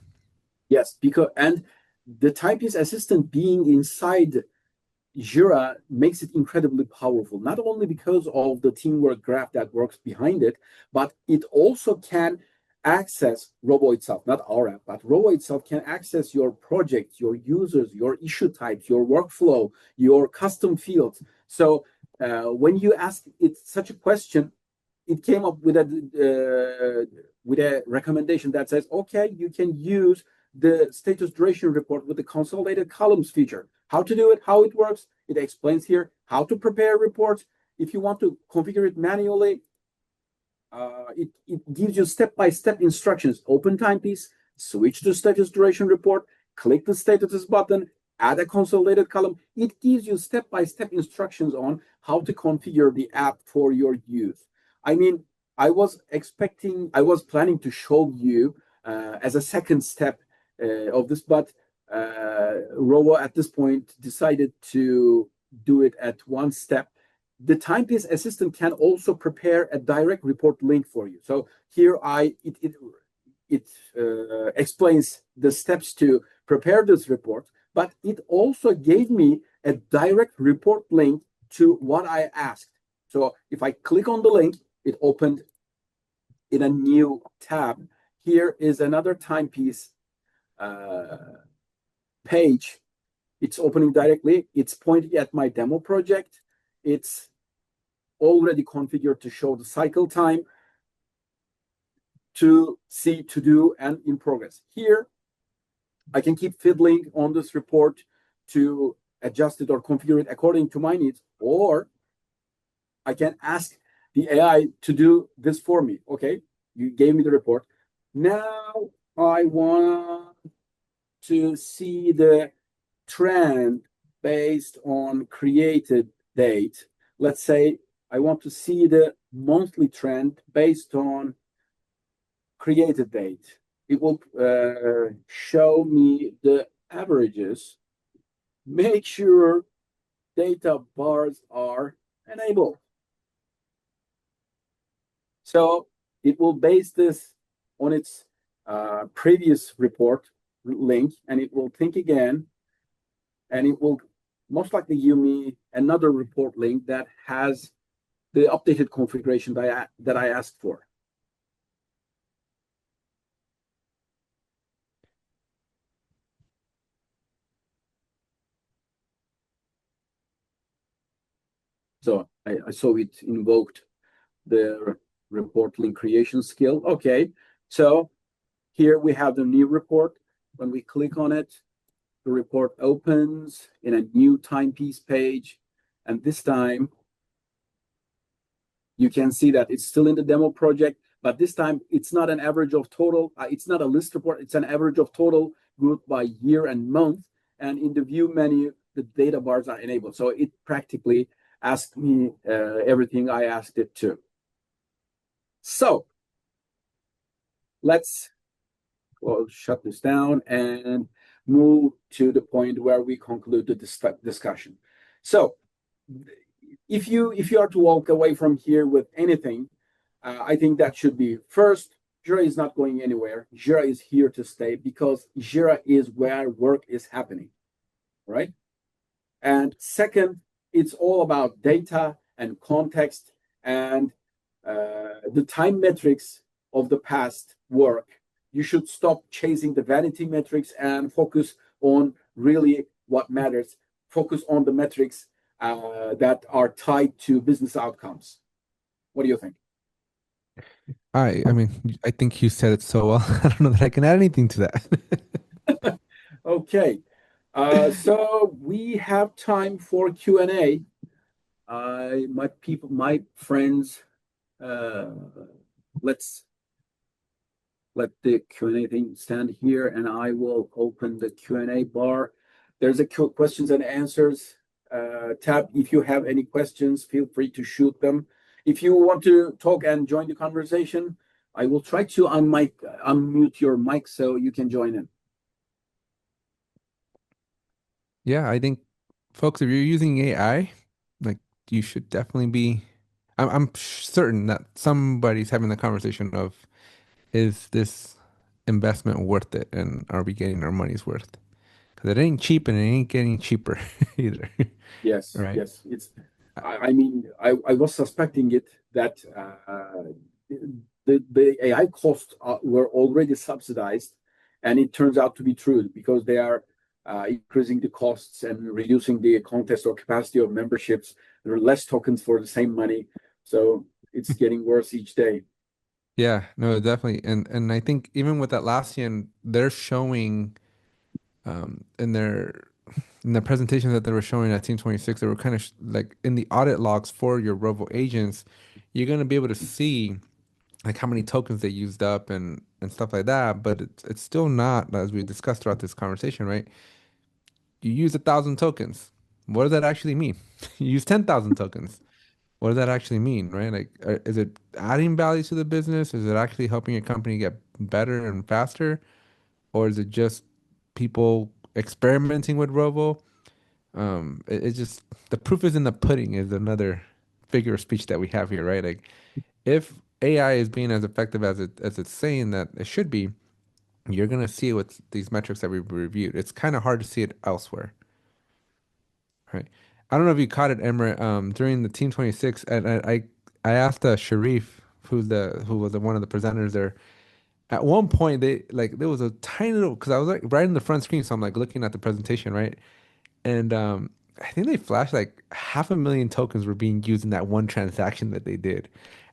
Yes, because and the Timepiece assistant being inside Jira makes it incredibly powerful, not only because of the teamwork graph that works behind it, but it also can access Robo itself, not our app, but Robo itself can access your project, your users, your issue types, your workflow, your custom fields. So when you ask it such a question, it came up with a recommendation that says, okay, you can use the status duration report with the consolidated columns feature. How to do it, how it works. It explains here how to prepare reports. If you want to configure it manually, it gives you step-by-step instructions. Open Timepiece, switch to status duration report, click the status button, add a consolidated column. It gives you step-by-step instructions on how to configure the app for your use. I mean, I was planning to show you as a second step of this, but Rovo at this point decided to do it at one step. The Timepiece assistant can also prepare a direct report link for you. So here it explains the steps to prepare this report, but it also gave me a direct report link to what I asked. So if I click on the link, it opened in a new tab. Here is another Timepiece page. It's opening directly. It's pointing at my demo project. It's already configured to show the cycle time, to see, to do, and in progress. Here, I can keep fiddling on this report to adjust it or configure it according to my needs, or I can ask the AI to do this for me. Okay, you gave me the report. Now I want to see the trend based on created date. Let's say I want to see the monthly trend based on created date. It will show me the averages. Make sure data bars are enabled. So it will base this on its previous report link, and it will think again, and it will most likely give me another report link that has the updated configuration that I asked for. So I saw it invoked the report link creation skill. Okay, so here we have the new report. When we click on it, the report opens in a new Timepiece page. And this time, you can see that it's still in the demo project, but this time it's not an average of total. It's not a list report. It's an average of total grouped by year and month. And in the view menu, the data bars are enabled. So it practically asked me everything I asked it to. So let's shut this down and move to the point where we conclude the discussion. So if you are to walk away from here with anything, I think that should be first, Jira is not going anywhere. Jira is here to stay because Jira is where work is happening, right? And second, it's all about data and context and the time metrics of the past work. You should stop chasing the vanity metrics and focus on really what matters. Focus on the metrics that are tied to business outcomes. What do you think? I mean, I think you said it so well. I don't know that I can add anything to that. Okay, so we have time for Q&A. My friends, let's let the Q&A thing stand here, and I will open the Q&A bar. There's a questions and answers tab. If you have any questions, feel free to shoot them. If you want to talk and join the conversation, I will try to unmute your mic so you can join in. Yeah, I think folks, if you're using AI, like you should definitely be. I'm certain that somebody's having the conversation of is this investment worth it, and are we getting our money's worth? Because it ain't cheap and it ain't getting cheaper either, Yes, right? yes. I mean, I was suspecting it that the AI costs were already subsidized, and it turns out to be true because they are increasing the costs and reducing the contest or capacity of memberships. There are less tokens for the same money, so it's getting worse each day. Yeah, no, definitely. And I think even with Atlassian, they're showing in their presentations that they were showing at Team 26, they were kind of sh like in the audit logs for your Rovo agents, you're gonna be able to see like how many tokens they used up and stuff like that. But it's still not, as we discussed throughout this conversation, right? You use 1,000 tokens. What does that actually mean? You use 10,000 tokens. What does that actually mean, right? Like, is it adding value to the business? Is it actually helping your company get better and faster? Or is it just people experimenting with Rovo? It's just the proof is in the pudding is another figure of speech that we have here, right? Like, if AI is being as effective as it's saying that it should be, you're gonna see it with these metrics that we've reviewed. It's kind of hard to see it elsewhere, right? I don't know if you caught it, Emre, during the Team 26, and I asked Sharif, who was one of the presenters there. At one point, they like there was a tiny little because I was like right in the front screen, so I'm like looking at the presentation, right? And I think they flashed like 500,000 tokens were being used in that one transaction that they did.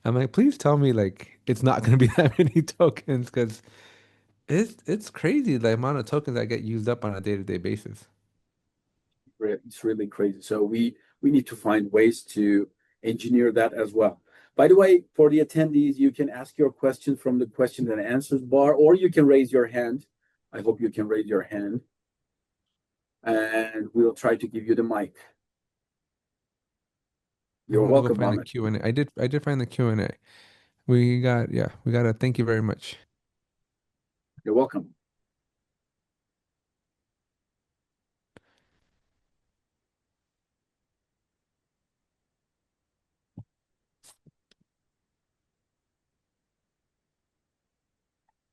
I'm like, please tell me like it's not going to be that many tokens because it's crazy the amount of tokens that get used up on a day-to-day basis. It's really crazy. So we need to find ways to engineer that as well. By the way, for the attendees, you can ask your question from the question and answers bar, or you can raise your hand. I hope you can raise your hand, and we'll try to give you the mic. I'm You're gonna go welcome, find the Mohammed. Q&A. I did find the Q&A. We got to thank you very much. You're welcome.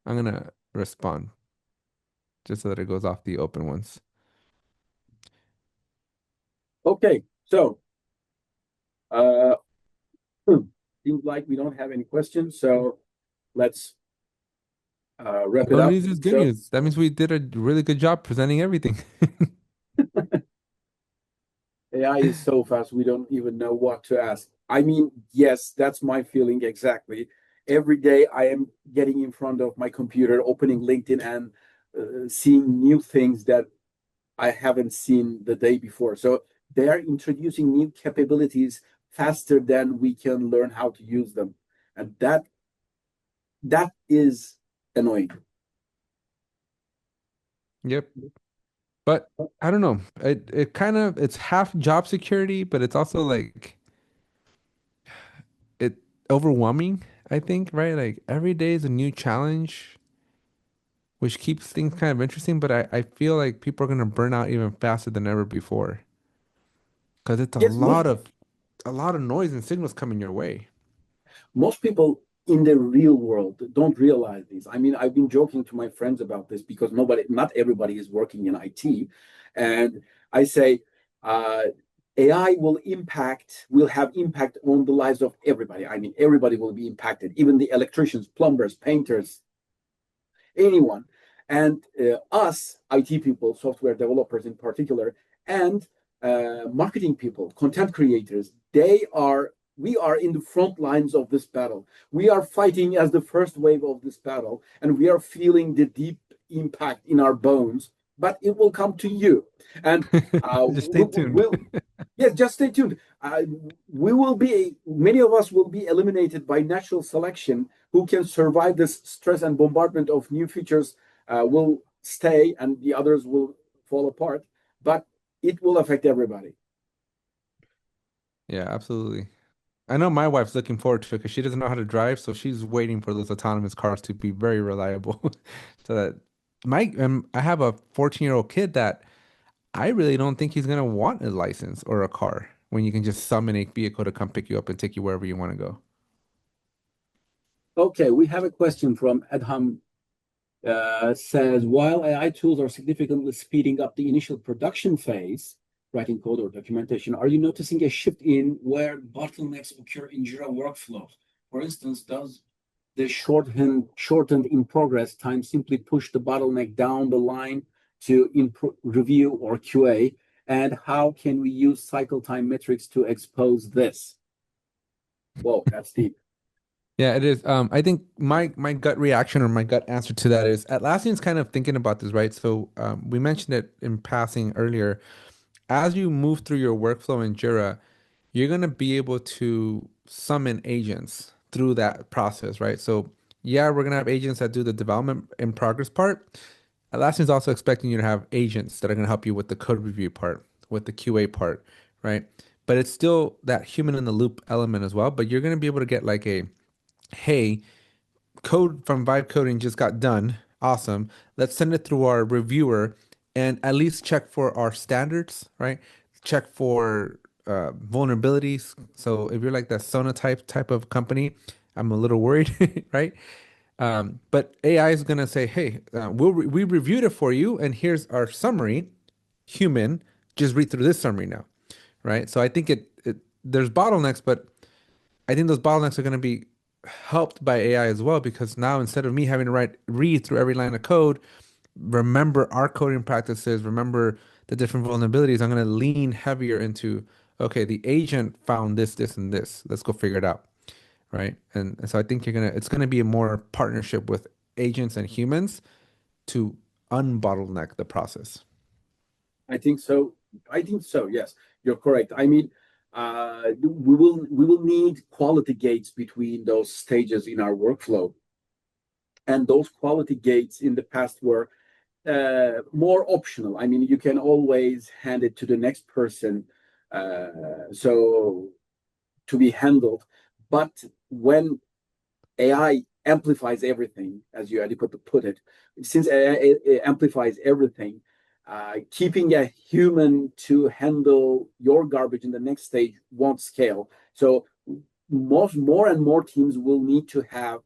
I'm gonna respond just so that it goes off the open ones. Okay, so uh, hmm, seems like we don't have any questions, so let's wrap it No up. news is good So news. That means we did a really good job presenting everything. AI is so fast, we don't even know what to ask. I mean, yes, that's my feeling exactly. Every day I am getting in front of my computer, opening LinkedIn and seeing new things that I haven't seen the day before. So they are introducing new capabilities faster than we can learn how to use them. And that is annoying. Yep. But I don't know. It kind of it's half job security, but it's also like it overwhelming, I think, right? Like every day is a new challenge, which keeps things kind of interesting, but I feel like people are gonna burn out even faster than ever before. Because it's Yes, a lot of noise and signals coming your way. most people in the real world don't realize this. I mean, I've been joking to my friends about this because not everybody is working in IT. And I say, uh, AI will have impact on the lives of everybody. I mean, everybody will be impacted, even the electricians, plumbers, painters, anyone. And us, IT people, software developers in particular, and marketing people, content creators, we are in the front lines of this battle. We are fighting as the first wave of this battle, and we are feeling the deep impact in our bones. But it will come to you, and Just stay tuned. we'll yes, just stay tuned. We will be many of us will be eliminated by natural selection. Who can survive this stress and bombardment of new features will stay, and the others will fall apart. But it will affect everybody. Yeah, absolutely. I know my wife's looking forward to it because she doesn't know how to drive, so she's waiting for those autonomous cars to be very reliable. So that I have a 14-year-old kid that I really don't think he's gonna want a license or a car when you can just summon a vehicle to come pick you up and take you wherever you want to go. Okay, we have a question from Adham. Says, while AI tools are significantly speeding up the initial production phase, writing code or documentation, are you noticing a shift in where bottlenecks occur in Jira workflows? For instance, does the shortened in progress time simply push the bottleneck down the line to review or QA? And how can we use cycle time metrics to expose this? Whoa, that's deep. Yeah, it is. I think my gut reaction or my gut answer to that is Atlassian's kind of thinking about this, right? So we mentioned it in passing earlier. As you move through your workflow in Jira, you're gonna be able to summon agents through that process, right? So yeah, we're gonna have agents that do the development in progress part. Atlassian's also expecting you to have agents that are gonna help you with the code review part, with the QA part, right? But it's still that human in the loop element as well. But you're gonna be able to get like a hey, code from Vibe Coding just got done. Awesome. Let's send it through our reviewer and at least check for our standards, right? Check for vulnerabilities. So if you're like that Sona type of company, I'm a little worried, right? But AI is gonna say, hey, we reviewed it for you, and here's our summary. Human, just read through this summary now, right? So I think it there's bottlenecks, but I think those bottlenecks are going to be helped by AI as well because now instead of me having to read through every line of code, remember our coding practices, remember the different vulnerabilities, I'm going to lean heavier into, okay, the agent found this, this, and this. Let's go figure it out, right? And so I think it's gonna be a more partnership with agents and humans to unbottleneck the process. I think so. I think so. Yes, you're correct. I mean, we will need quality gates between those stages in our workflow, and those quality gates in the past were more optional. I mean, you can always hand it to the next person, so to be handled. But when AI amplifies everything, as you adequately put it. Since AI amplifies everything, keeping a human to handle your garbage in the next stage won't scale. So more and more teams will need to have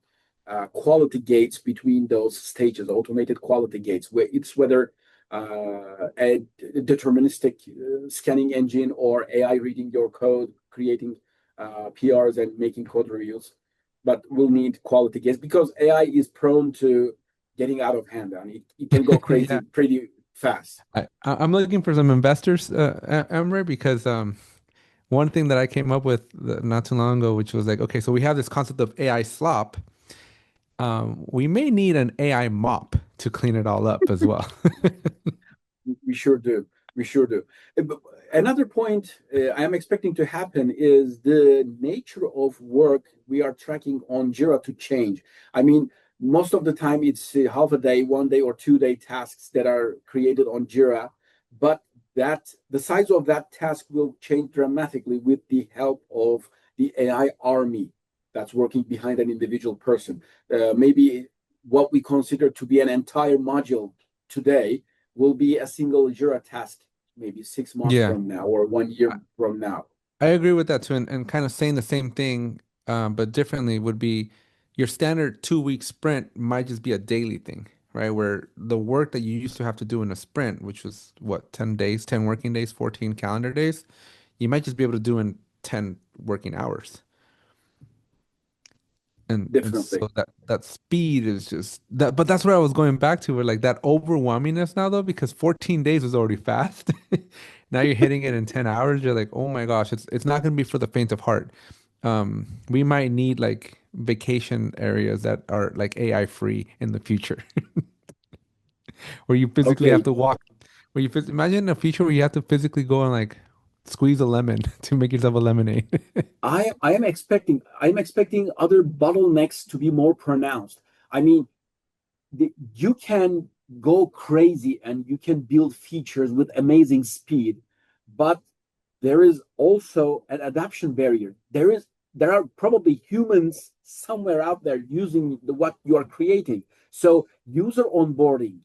quality gates between those stages, automated quality gates, where it's whether a deterministic scanning engine or AI reading your code, creating PRs and making code reviews, but we'll need quality gates because AI is prone to getting out of hand and it can go crazy Yeah, pretty fast. I'm looking for some investors, Emre, because one thing that I came up with not too long ago, which was like, okay, so we have this concept of AI slop. We may need an AI mop to clean it all up as well. We sure do. We sure do. Another point I am expecting to happen is the nature of work we are tracking on Jira to change. I mean, most of the time it's half a day, 1 day, or 2 day tasks that are created on Jira, but that the size of that task will change dramatically with the help of the AI army that's working behind an individual person. Maybe what we consider to be an entire module today will be a single Jira task maybe 6 months Yeah, from now or 1 year I, from now. I agree with that too. And kind of saying the same thing, but differently would be your standard 2 week sprint might just be a daily thing, right? Where the work that you used to have to do in a sprint, which was what, 10 days, 10 working days, 14 calendar days, you might just be able to do in 10 working hours. And Definitely. so that speed is just that, but that's where I was going back to, where like that overwhelmingness now though, because 14 days was already fast. Now you're hitting it in 10 hours. You're like, oh my gosh, it's not gonna be for the faint of heart. We might need like vacation areas that are like AI free in the future, where you physically have Okay. to walk, imagine a future where you have to physically go and like squeeze a lemon to make yourself a lemonade. I am expecting other bottlenecks to be more pronounced. I mean, you can go crazy and you can build features with amazing speed, but there is also an adoption barrier. There are probably humans somewhere out there using what you are creating. So user onboarding,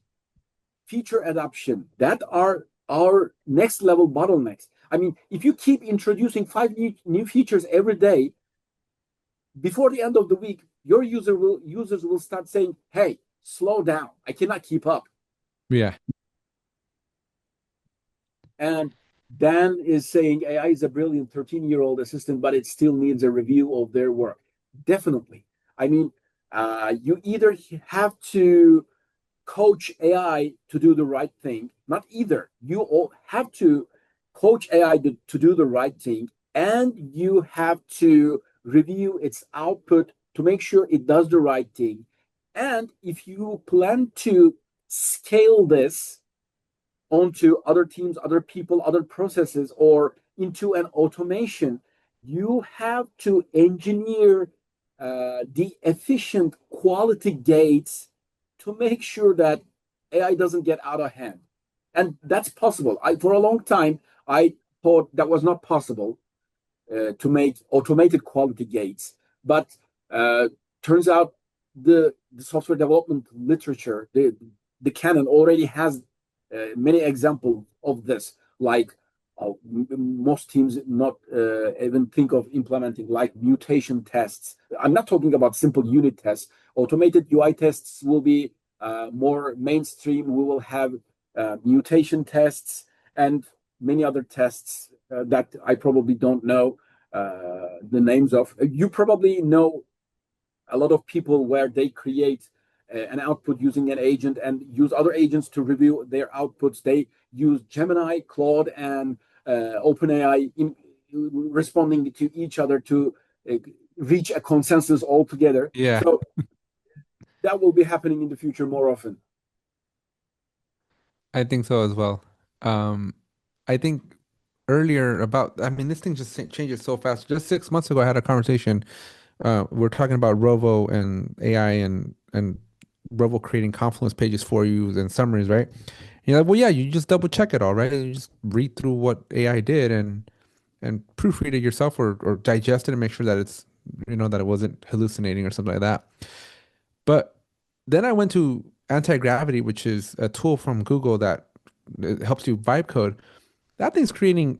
feature adoption, that are our next level bottlenecks. I mean, if you keep introducing five new features every day, before the end of the week, your users will start saying, "Hey, slow down! I cannot keep up." Yeah. And Dan is saying AI is a brilliant 13-year-old assistant, but it still needs a review of their work. Definitely. I mean, you either have to coach AI to do the right thing, not either. You all have to coach AI to do the right thing, and you have to review its output to make sure it does the right thing. And if you plan to scale this onto other teams, other people, other processes, or into an automation, you have to engineer the efficient quality gates to make sure that AI doesn't get out of hand. And that's possible. For a long time, I thought that was not possible to make automated quality gates. But turns out the software development literature, the canon already has many examples of this, like most teams not even think of implementing, like mutation tests. I'm not talking about simple unit tests. Automated UI tests will be more mainstream. We will have mutation tests and many other tests that I probably don't know the names of. You probably know a lot of people where they create an output using an agent and use other agents to review their outputs. They use Gemini, Claude, and OpenAI responding to each other to uh, reach a consensus altogether. Yeah. So that will be happening in the future more often. I think so as well. Um, I think earlier about, I mean, this thing just changes so fast. Just 6 months ago, I had a conversation. We're talking about Rovo and AI and Rovo creating Confluence pages for you and summaries, right? And you're like, well, yeah, you just double check it all, right? And you just read through what AI did and proofread it yourself or digest it and make sure that it's, that it wasn't hallucinating or something like that. But then I went to Anti-Gravity, which is a tool from Google that helps you vibe code. That thing's creating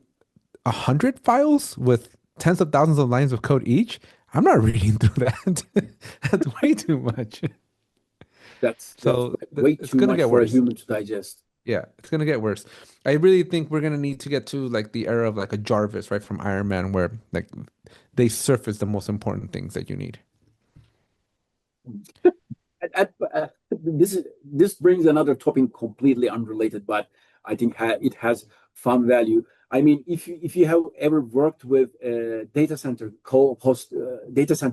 100 files with tens of thousands of lines of code each. I'm not reading through that. That's way too much. That's So way it's too gonna much get for a worse. human to digest. Yeah, it's gonna get worse. I really think we're gonna need to get to like the era of like a Jarvis, right, from Iron Man, where like they surface the most important things that you need. This brings another topic completely unrelated, but I think it has fun value. I mean, if you have ever worked with data center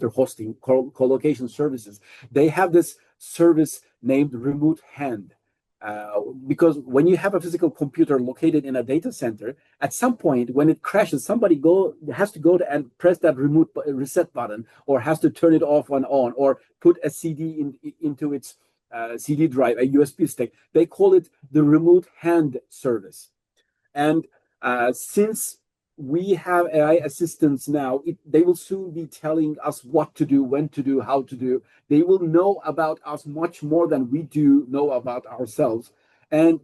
hosting co-location services, they have this service named remote hand. Because when you have a physical computer located in a data center, at some point when it crashes, somebody has to go to and press that remote reset button, or has to turn it off and on, or put a into its CD drive, a USB stick. They call it the remote hand service. And since we have AI assistants now, they will soon be telling us what to do, when to do, how to do. They will know about us much more than we do know about ourselves. And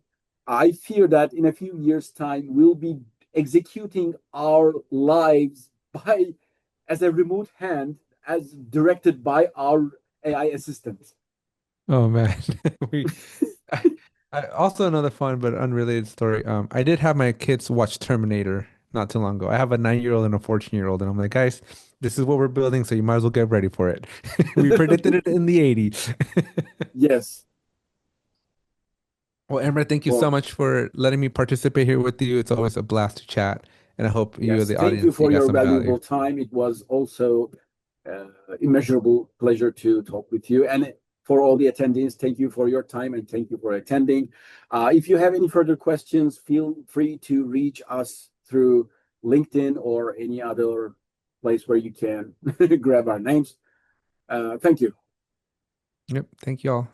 I fear that in a few years' time, we'll be executing our lives by as a remote hand, as directed by our AI assistants. Oh man, we. Also another fun but unrelated story. I did have my kids watch Terminator not too long ago. I have a 9-year-old and a 14-year-old, and I'm like, guys, this is what we're building, so you might as well get ready for it. We predicted it in the 80s. Yes. Well, Emre, thank you so Well, much for letting me participate here with you. It's always a blast to chat, and I hope you, yes. the Thank you audience, you for got your some value. valuable time. It was also immeasurable pleasure to talk with you. And for all the attendees, thank you for your time and thank you for attending. If you have any further questions, feel free to reach us through LinkedIn or any other place where you can grab our names. Thank you. Yep, thank you all.